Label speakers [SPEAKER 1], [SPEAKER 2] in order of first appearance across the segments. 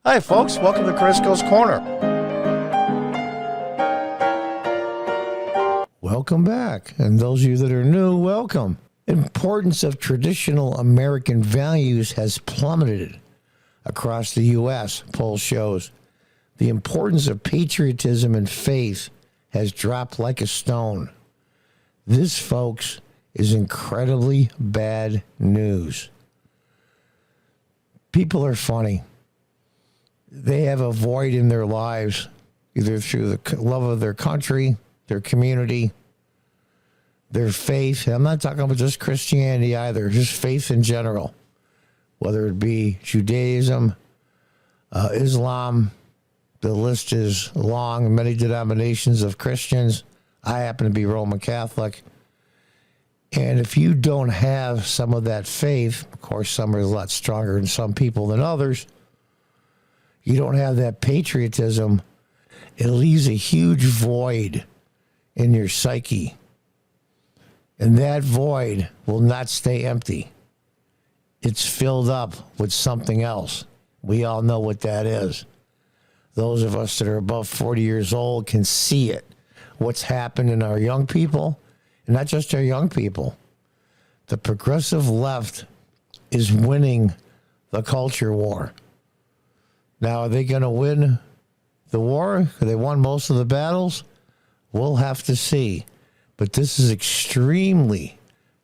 [SPEAKER 1] Hi, folks. Welcome to Crisco's Corner.
[SPEAKER 2] Welcome back. And those of you that are new, welcome. Importance of traditional American values has plummeted across the U.S., poll shows. The importance of patriotism and faith has dropped like a stone. This, folks, is incredibly bad news. People are funny. They have a void in their lives, either through the love of their country, their community, their faith. I'm not talking about just Christianity either, just faith in general, whether it be Judaism, Islam. The list is long, many denominations of Christians. I happen to be Roman Catholic. And if you don't have some of that faith, of course, some are a lot stronger in some people than others, you don't have that patriotism, it leaves a huge void in your psyche. And that void will not stay empty. It's filled up with something else. We all know what that is. Those of us that are above 40 years old can see it. What's happened in our young people, and not just our young people. The progressive left is winning the culture war. Now, are they going to win the war? Have they won most of the battles? We'll have to see. But this is extremely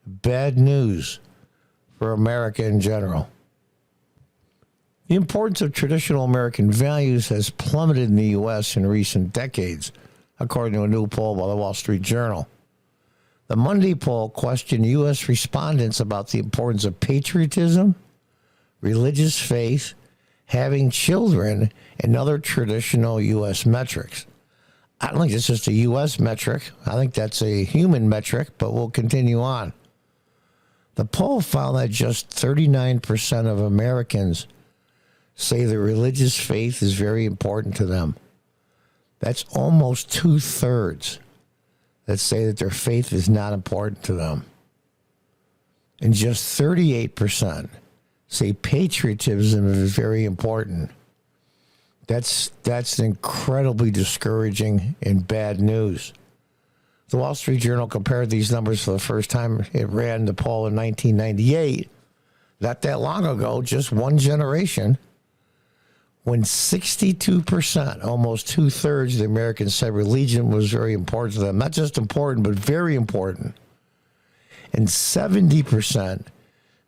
[SPEAKER 2] bad news for America in general. The importance of traditional American values has plummeted in the U.S. in recent decades, according to a new poll by the Wall Street Journal. The Monday poll questioned U.S. respondents about the importance of patriotism, religious faith, having children, and other traditional U.S. metrics. I don't think it's just a U.S. metric. I think that's a human metric, but we'll continue on. The poll found that just 39% of Americans say that religious faith is very important to them. That's almost 2/3 that say that their faith is not important to them. And just 38% say patriotism is very important. That's incredibly discouraging and bad news. The Wall Street Journal compared these numbers for the first time. It ran the poll in 1998, not that long ago, just one generation, when 62%, almost 2/3 of the Americans said religion was very important to them. Not just important, but very important. And 70%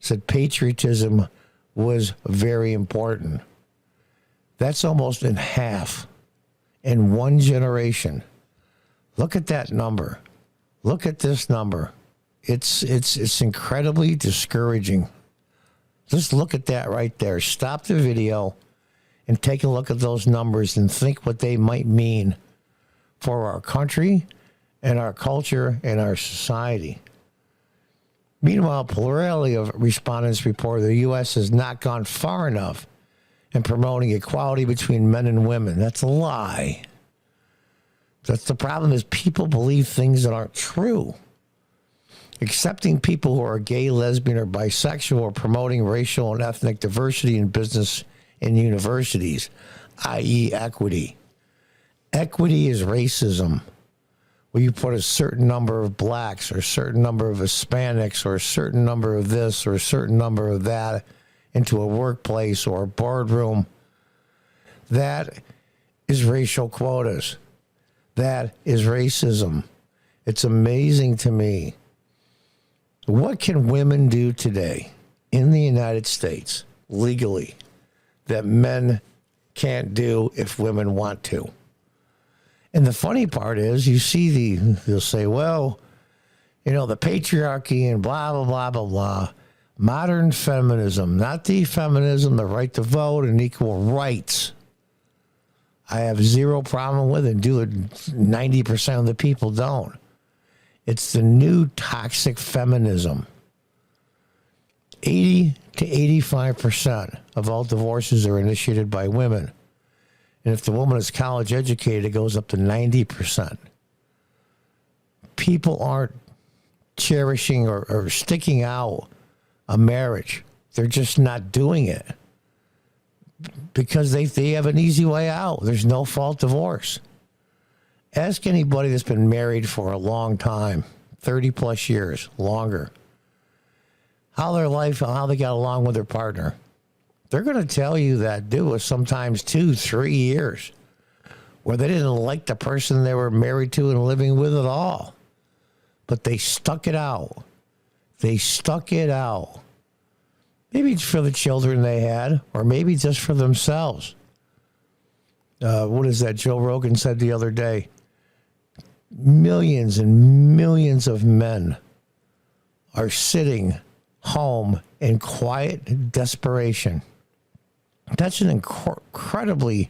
[SPEAKER 2] said patriotism was very important. That's almost in half in one generation. Look at that number. Look at this number. It's incredibly discouraging. Just look at that right there. Stop the video and take a look at those numbers and think what they might mean for our country and our culture and our society. Meanwhile, plurality of respondents report the U.S. has not gone far enough in promoting equality between men and women. That's a lie. That's the problem, is people believe things that aren't true. Accepting people who are gay, lesbian, or bisexual, or promoting racial and ethnic diversity in business and universities, i.e. equity. Equity is racism, where you put a certain number of blacks or a certain number of Hispanics or a certain number of this or a certain number of that into a workplace or a boardroom. That is racial quotas. That is racism. It's amazing to me. What can women do today in the United States legally that men can't do if women want to? And the funny part is, you see they'll say, well, you know, the patriarchy and blah, blah, blah, blah, blah. Modern feminism, not the feminism, the right to vote and equal rights. I have zero problem with it. Do it. 90% of the people don't. It's the new toxic feminism. 80 to 85% of all divorces are initiated by women. And if the woman is college educated, it goes up to 90%. People aren't cherishing or sticking out a marriage. They're just not doing it. because they have an easy way out. There's no fault divorce. Ask anybody that's been married for a long time, 30 plus years, longer, how they got along with their partner. They're going to tell you that it was sometimes 2-3 years where they didn't like the person they were married to and living with at all. But they stuck it out. They stuck it out. Maybe it's for the children they had, or maybe just for themselves. What is that Joe Rogan said the other day? Millions and millions of men are sitting home in quiet desperation. That's an incredibly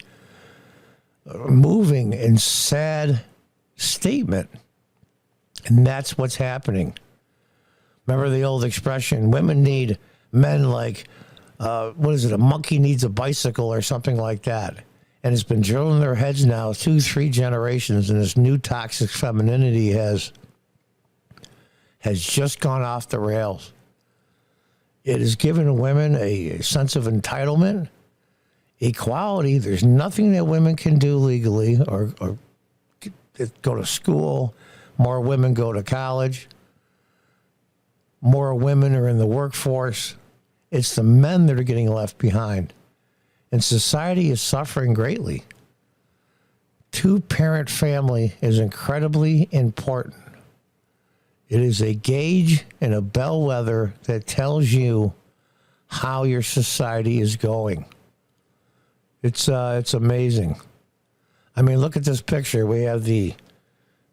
[SPEAKER 2] moving and sad statement. And that's what's happening. Remember the old expression, women need men like, a monkey needs a bicycle or something like that. And it's been drilled in their heads now 2-3 generations, and this new toxic femininity has just gone off the rails. It has given women a sense of entitlement, equality. There's nothing that women can do legally or go to school. More women go to college. More women are in the workforce. It's the men that are getting left behind. And society is suffering greatly. Two-parent family is incredibly important. It is a gauge and a bellwether that tells you how your society is going. It's amazing. I mean, look at this picture. We have the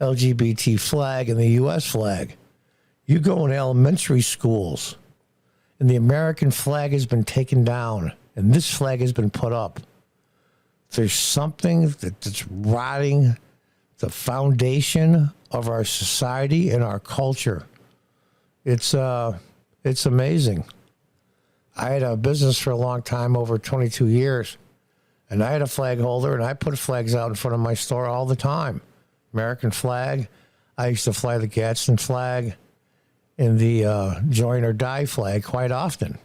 [SPEAKER 2] LGBT flag and the U.S. flag. You go in elementary schools, and the American flag has been taken down, and this flag has been put up. There's something that's rotting the foundation of our society and our culture. It's amazing. I had a business for a long time, over 22 years, and I had a flag holder, and I put flags out in front of my store all the time. American flag. I used to fly the Gadsden flag and the join or die flag quite often.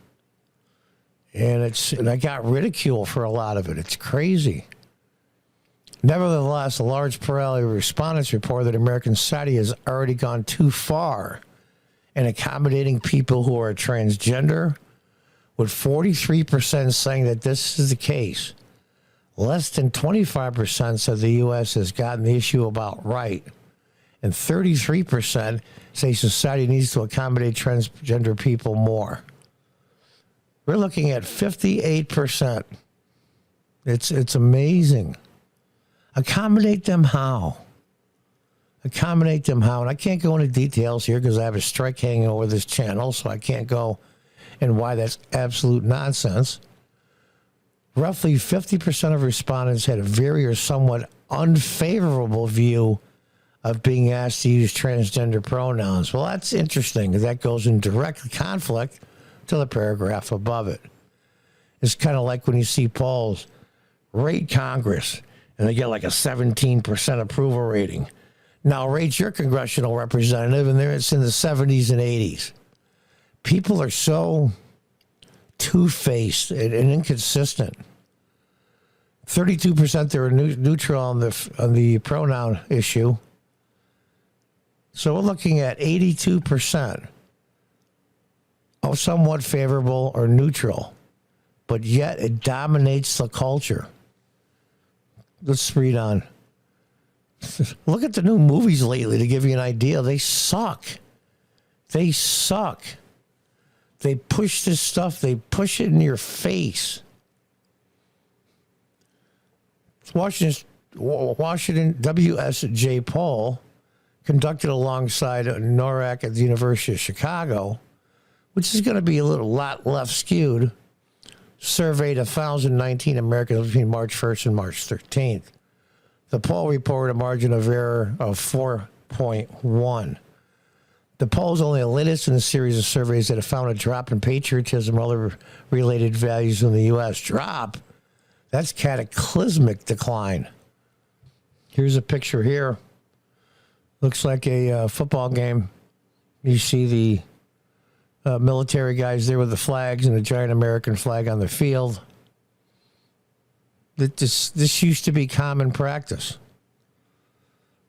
[SPEAKER 2] And I got ridicule for a lot of it. It's crazy. Nevertheless, a large plurality of respondents report that American society has already gone too far in accommodating people who are transgender, with 43% saying that this is the case. Less than 25% said the U.S. has gotten the issue about right. And 33% say society needs to accommodate transgender people more. We're looking at 58%. It's amazing. Accommodate them how? Accommodate them how? And I can't go into details here because I have a strike hanging over this channel, so I can't go and why that's absolute nonsense. Roughly 50% of respondents had a very or somewhat unfavorable view of being asked to use transgender pronouns. Well, that's interesting because that goes in direct conflict to the paragraph above it. It's kind of like when you see polls rate Congress and they get like a 17% approval rating. Now rate your congressional representative and it's in the 70s and 80s. People are so two-faced and inconsistent. 32% they were neutral on the pronoun issue. So we're looking at 82% of somewhat favorable or neutral, but yet it dominates the culture. Let's read on. Look at the new movies lately to give you an idea. They suck. They suck. They push this stuff. They push it in your face. Washington WSJ poll conducted alongside NORAC at the University of Chicago, which is going to be a lot left skewed, surveyed 1,019 Americans between March 1st and March 13th. The poll reported a margin of error of 4.1. The poll is only the latest in a series of surveys that have found a drop in patriotism and other related values in the U.S. Drop? That's cataclysmic decline. Here's a picture here. Looks like a football game. You see the military guys there with the flags and a giant American flag on the field. that this used to be common practice.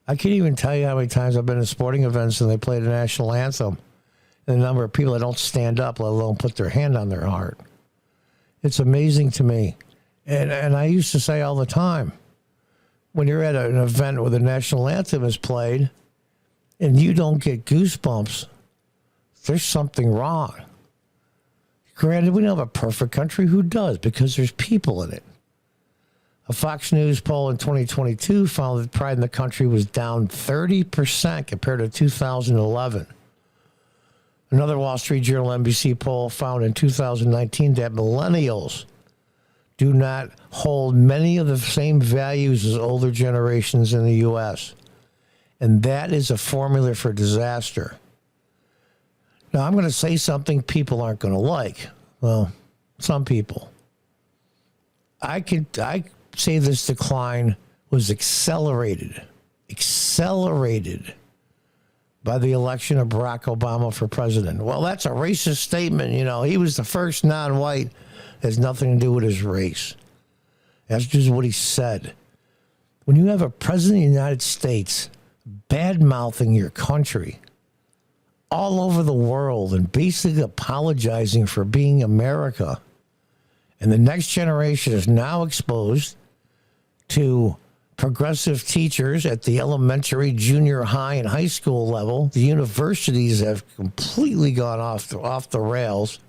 [SPEAKER 2] I can't even tell you how many times I've been in sporting events and they play the national anthem, and the number of people that don't stand up, let alone put their hand on their heart. It's amazing to me. And I used to say all the time, when you're at an event where the national anthem is played and you don't get goosebumps, there's something wrong. Granted, we don't have a perfect country. Who does? Because there's people in it. A Fox News poll in 2022 found that pride in the country was down 30% compared to 2011. Another Wall Street Journal NBC poll found in 2019 that millennials do not hold many of the same values as older generations in the U.S. And that is a formula for disaster. Now, I'm going to say something people aren't going to like. Well, some people. I say this decline was accelerated by the election of Barack Obama for president. Well, that's a racist statement. You know, he was the first non-white. Has nothing to do with his race. That's just what he said. When you have a president of the United States bad-mouthing your country all over the world and basically apologizing for being America, and the next generation is now exposed to progressive teachers at the elementary, junior high, and high school level. The universities have completely gone off the rails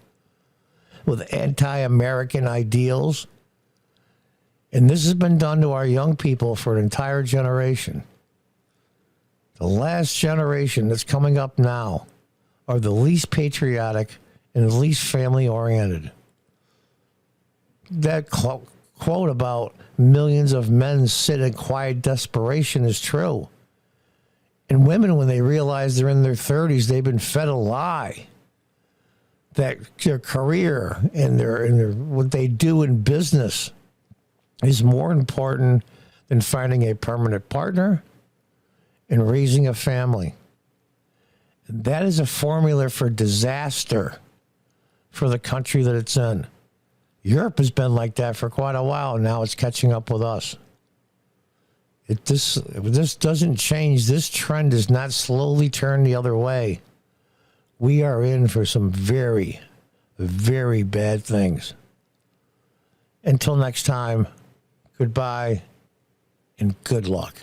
[SPEAKER 2] with anti-American ideals. And this has been done to our young people for an entire generation. The last generation that's coming up now are the least patriotic and the least family-oriented. That quote about millions of men sit in quiet desperation is true. And women, when they realize they're in their 30s, they've been fed a lie that their career and their what they do in business is more important than finding a permanent partner and raising a family. And that is a formula for disaster for the country that it's in. Europe has been like that for quite a while, and now it's catching up with us. If this doesn't change, this trend does not slowly turn the other way, we are in for some very, very bad things. Until next time, goodbye and good luck.